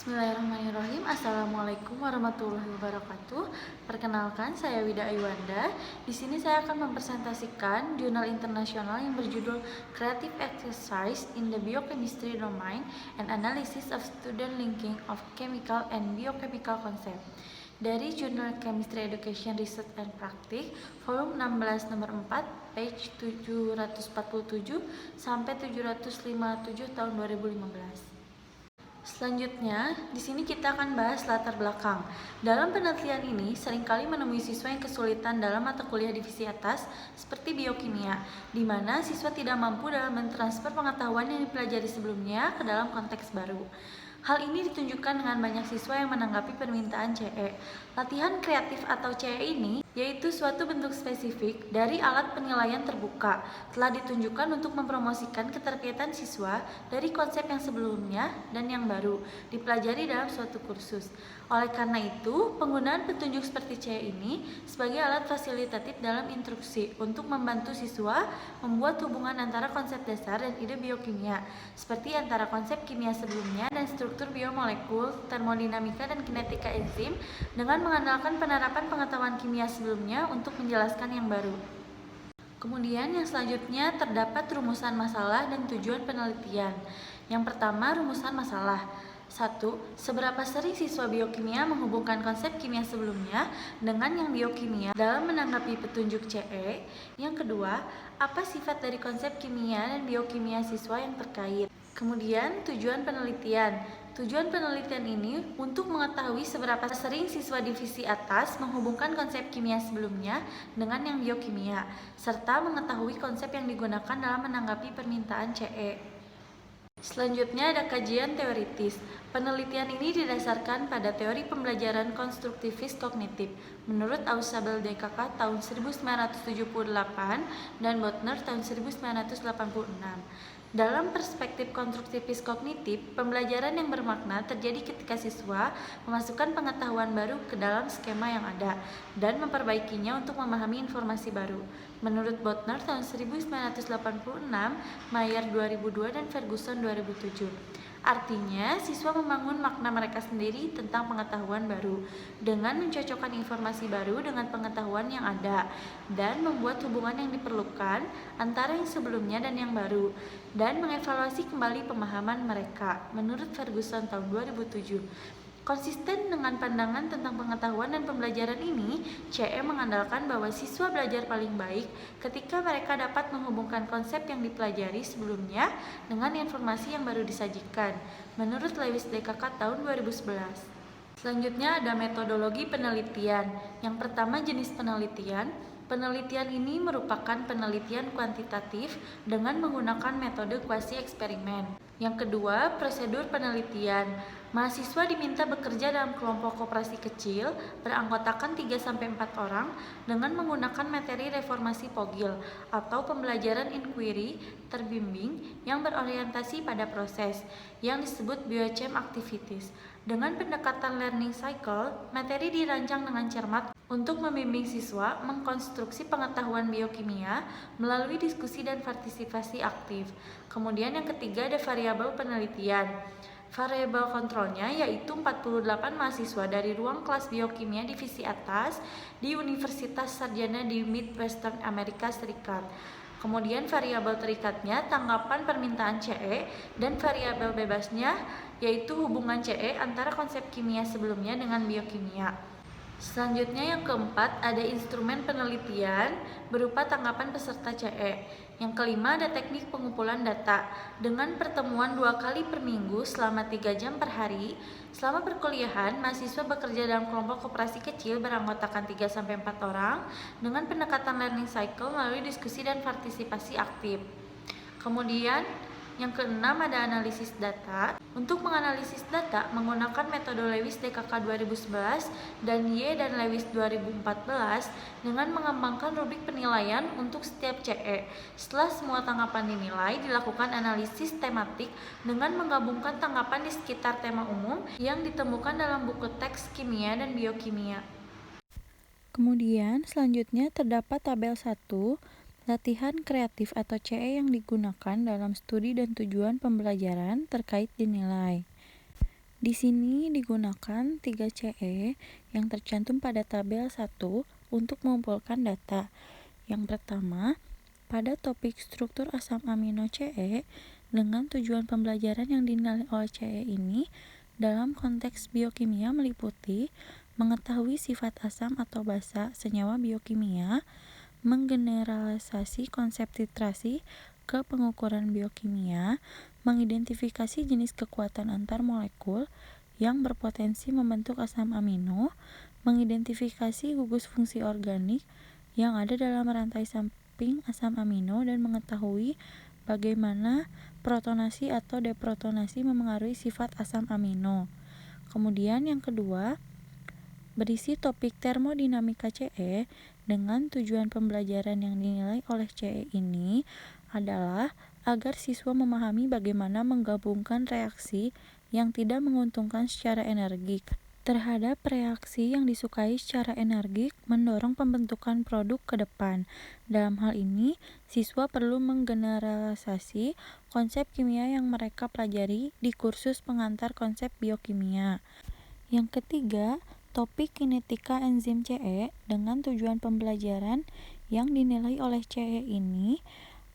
Bismillahirrahmanirrahim. Assalamualaikum warahmatullahi wabarakatuh. Perkenalkan, saya Wida Aiwanda. Di sini saya akan mempresentasikan jurnal internasional yang berjudul Creative Exercise in the Biochemistry Domain and Analysis of Student Linking of Chemical and Biochemical Concept dari Jurnal Chemistry Education Research and Practice, volume 16 nomor 4, page 747 sampai 757 tahun 2015. Selanjutnya, di sini kita akan bahas latar belakang. Dalam penelitian ini, seringkali menemui siswa yang kesulitan dalam mata kuliah divisi atas, seperti biokimia, di mana siswa tidak mampu dalam mentransfer pengetahuan yang dipelajari sebelumnya ke dalam konteks baru. Hal ini ditunjukkan dengan banyak siswa yang menanggapi permintaan CE. Latihan kreatif atau CE ini yaitu suatu bentuk spesifik dari alat penilaian terbuka, telah ditunjukkan untuk mempromosikan keterkaitan siswa dari konsep yang sebelumnya dan yang baru dipelajari dalam suatu kursus. Oleh karena itu, penggunaan petunjuk seperti CE ini sebagai alat fasilitatif dalam instruksi untuk membantu siswa membuat hubungan antara konsep dasar dan ide biokimia, seperti antara konsep kimia sebelumnya dan struktur biomolekul, termodinamika, dan kinetika enzim dengan mengandalkan penerapan pengetahuan kimia sebelumnya untuk menjelaskan yang baru. Kemudian yang selanjutnya terdapat rumusan masalah dan tujuan penelitian. Yang pertama, rumusan masalah. 1. Seberapa sering siswa biokimia menghubungkan konsep kimia sebelumnya dengan yang biokimia dalam menanggapi petunjuk CE? Yang kedua, apa sifat dari konsep kimia dan biokimia siswa yang terkait? Kemudian, tujuan penelitian. Tujuan penelitian ini untuk mengetahui seberapa sering siswa divisi atas menghubungkan konsep kimia sebelumnya dengan yang biokimia, serta mengetahui konsep yang digunakan dalam menanggapi permintaan CE. Selanjutnya ada kajian teoritis. Penelitian ini didasarkan pada teori pembelajaran konstruktivis kognitif menurut Ausubel DKK tahun 1978 dan Botner tahun 1986. Dalam perspektif konstruktivis kognitif, pembelajaran yang bermakna terjadi ketika siswa memasukkan pengetahuan baru ke dalam skema yang ada dan memperbaikinya untuk memahami informasi baru. Menurut Botner tahun 1986, Mayer 2002, dan Ferguson 2007. Artinya, siswa membangun makna mereka sendiri tentang pengetahuan baru dengan mencocokkan informasi baru dengan pengetahuan yang ada dan membuat hubungan yang diperlukan antara yang sebelumnya dan yang baru dan mengevaluasi kembali pemahaman mereka. Menurut Ferguson tahun 2007. Konsisten dengan pandangan tentang pengetahuan dan pembelajaran ini, CE mengandalkan bahwa siswa belajar paling baik ketika mereka dapat menghubungkan konsep yang dipelajari sebelumnya dengan informasi yang baru disajikan, menurut Lewis DKK tahun 2011. Selanjutnya ada metodologi penelitian. Yang pertama, jenis penelitian. Penelitian ini merupakan penelitian kuantitatif dengan menggunakan metode kuasi eksperimen. Yang kedua, prosedur penelitian. Mahasiswa diminta bekerja dalam kelompok koperasi kecil beranggotakan 3-4 orang dengan menggunakan materi reformasi POGIL atau pembelajaran inquiry terbimbing yang berorientasi pada proses yang disebut biochem activities. Dengan pendekatan learning cycle, materi dirancang dengan cermat untuk membimbing siswa mengkonstruksi pengetahuan biokimia melalui diskusi dan partisipasi aktif. Kemudian yang ketiga ada variabel penelitian. Variabel kontrolnya yaitu 48 mahasiswa dari ruang kelas biokimia divisi atas di Universitas Sarjana di Midwestern Amerika Serikat. Kemudian variabel terikatnya tanggapan permintaan CE dan variabel bebasnya yaitu hubungan CE antara konsep kimia sebelumnya dengan biokimia. Selanjutnya yang keempat ada instrumen penelitian berupa tanggapan peserta CE. Yang kelima ada teknik pengumpulan data dengan pertemuan 2 kali per minggu selama 3 jam per hari. Selama perkuliahan, mahasiswa bekerja dalam kelompok koperasi kecil beranggotakan 3-4 orang dengan pendekatan learning cycle melalui diskusi dan partisipasi aktif. Kemudian yang keenam ada analisis data. Untuk menganalisis data menggunakan metode Lewis DKK 2011 dan Y dan Lewis 2014 dengan mengembangkan rubrik penilaian untuk setiap CE. Setelah semua tanggapan dinilai, dilakukan analisis tematik dengan menggabungkan tanggapan di sekitar tema umum yang ditemukan dalam buku teks kimia dan biokimia. Kemudian selanjutnya terdapat tabel 1, latihan kreatif atau CE yang digunakan dalam studi dan tujuan pembelajaran terkait dinilai. Di sini digunakan 3 CE yang tercantum pada tabel 1 untuk mengumpulkan data. Yang pertama, pada topik struktur asam amino CE dengan tujuan pembelajaran yang dinilai oleh CE ini dalam konteks biokimia meliputi mengetahui sifat asam atau basa senyawa biokimia, menggeneralisasi konsep titrasi ke pengukuran biokimia, mengidentifikasi jenis kekuatan antar molekul yang berpotensi membentuk asam amino, mengidentifikasi gugus fungsi organik yang ada dalam rantai samping asam amino, dan mengetahui bagaimana protonasi atau deprotonasi memengaruhi sifat asam amino. Kemudian yang kedua, berisi topik termodinamika CE dengan tujuan pembelajaran yang dinilai oleh CE ini adalah agar siswa memahami bagaimana menggabungkan reaksi yang tidak menguntungkan secara energik terhadap reaksi yang disukai secara energik mendorong pembentukan produk ke depan. Dalam hal ini, siswa perlu menggeneralisasi konsep kimia yang mereka pelajari di kursus pengantar konsep biokimia. Yang ketiga, topik kinetika enzim CE dengan tujuan pembelajaran yang dinilai oleh CE ini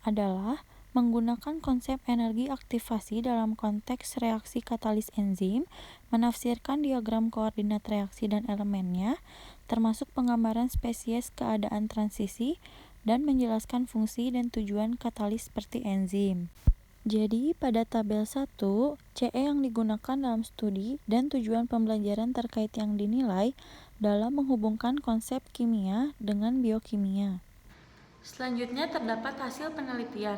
adalah menggunakan konsep energi aktivasi dalam konteks reaksi katalis enzim, menafsirkan diagram koordinat reaksi dan elemennya, termasuk penggambaran spesies keadaan transisi, dan menjelaskan fungsi dan tujuan katalis seperti enzim. Jadi, pada tabel 1, CE yang digunakan dalam studi dan tujuan pembelajaran terkait yang dinilai dalam menghubungkan konsep kimia dengan biokimia. Selanjutnya terdapat hasil penelitian.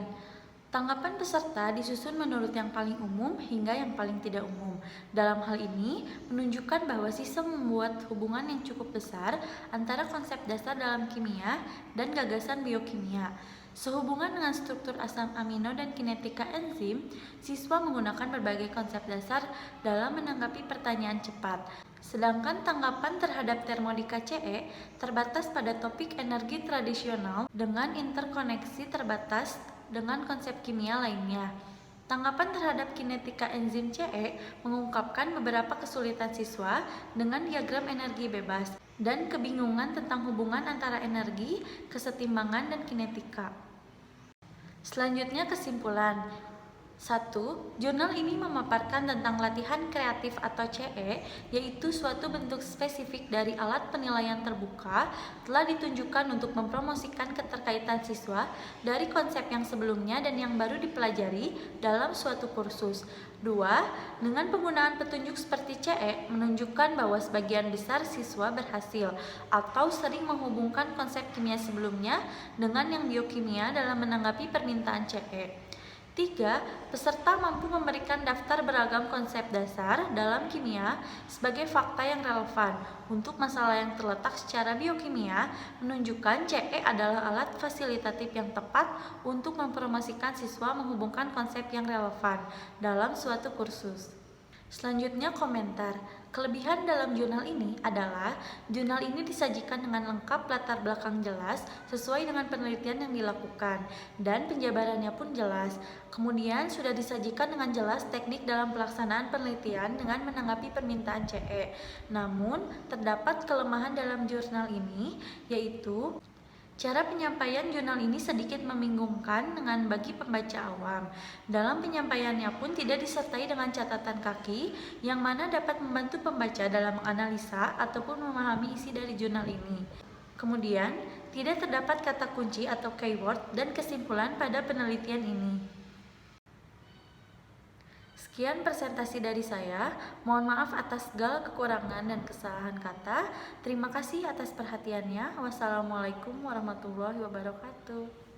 Tanggapan peserta disusun menurut yang paling umum hingga yang paling tidak umum. Dalam hal ini, menunjukkan bahwa siswa membuat hubungan yang cukup besar antara konsep dasar dalam kimia dan gagasan biokimia. Sehubungan dengan struktur asam amino dan kinetika enzim, siswa menggunakan berbagai konsep dasar dalam menanggapi pertanyaan cepat. Sedangkan tanggapan terhadap termodika CE terbatas pada topik energi tradisional dengan interkoneksi terbatas dengan konsep kimia lainnya. Tanggapan terhadap kinetika enzim CE mengungkapkan beberapa kesulitan siswa dengan diagram energi bebas dan kebingungan tentang hubungan antara energi, kesetimbangan, dan kinetika. Selanjutnya kesimpulan. 1. Jurnal ini memaparkan tentang latihan kreatif atau CE, yaitu suatu bentuk spesifik dari alat penilaian terbuka telah ditunjukkan untuk mempromosikan keterkaitan siswa dari konsep yang sebelumnya dan yang baru dipelajari dalam suatu kursus. 2. Dengan penggunaan petunjuk seperti CE menunjukkan bahwa sebagian besar siswa berhasil atau sering menghubungkan konsep kimia sebelumnya dengan yang biokimia dalam menanggapi permintaan CE. 3. Peserta mampu memberikan daftar beragam konsep dasar dalam kimia sebagai fakta yang relevan untuk masalah yang terletak secara biokimia, menunjukkan CE adalah alat fasilitatif yang tepat untuk mempromosikan siswa menghubungkan konsep yang relevan dalam suatu kursus. Selanjutnya komentar. Kelebihan dalam jurnal ini adalah jurnal ini disajikan dengan lengkap latar belakang jelas sesuai dengan penelitian yang dilakukan dan penjabarannya pun jelas. Kemudian sudah disajikan dengan jelas teknik dalam pelaksanaan penelitian dengan menanggapi permintaan CE. Namun, terdapat kelemahan dalam jurnal ini, yaitu cara penyampaian jurnal ini sedikit membingungkan bagi pembaca awam. Dalam penyampaiannya pun tidak disertai dengan catatan kaki yang mana dapat membantu pembaca dalam menganalisa ataupun memahami isi dari jurnal ini. Kemudian, tidak terdapat kata kunci atau keyword dan kesimpulan pada penelitian ini. Sekian presentasi dari saya. Mohon maaf atas segala kekurangan dan kesalahan kata. Terima kasih atas perhatiannya. Wassalamualaikum warahmatullahi wabarakatuh.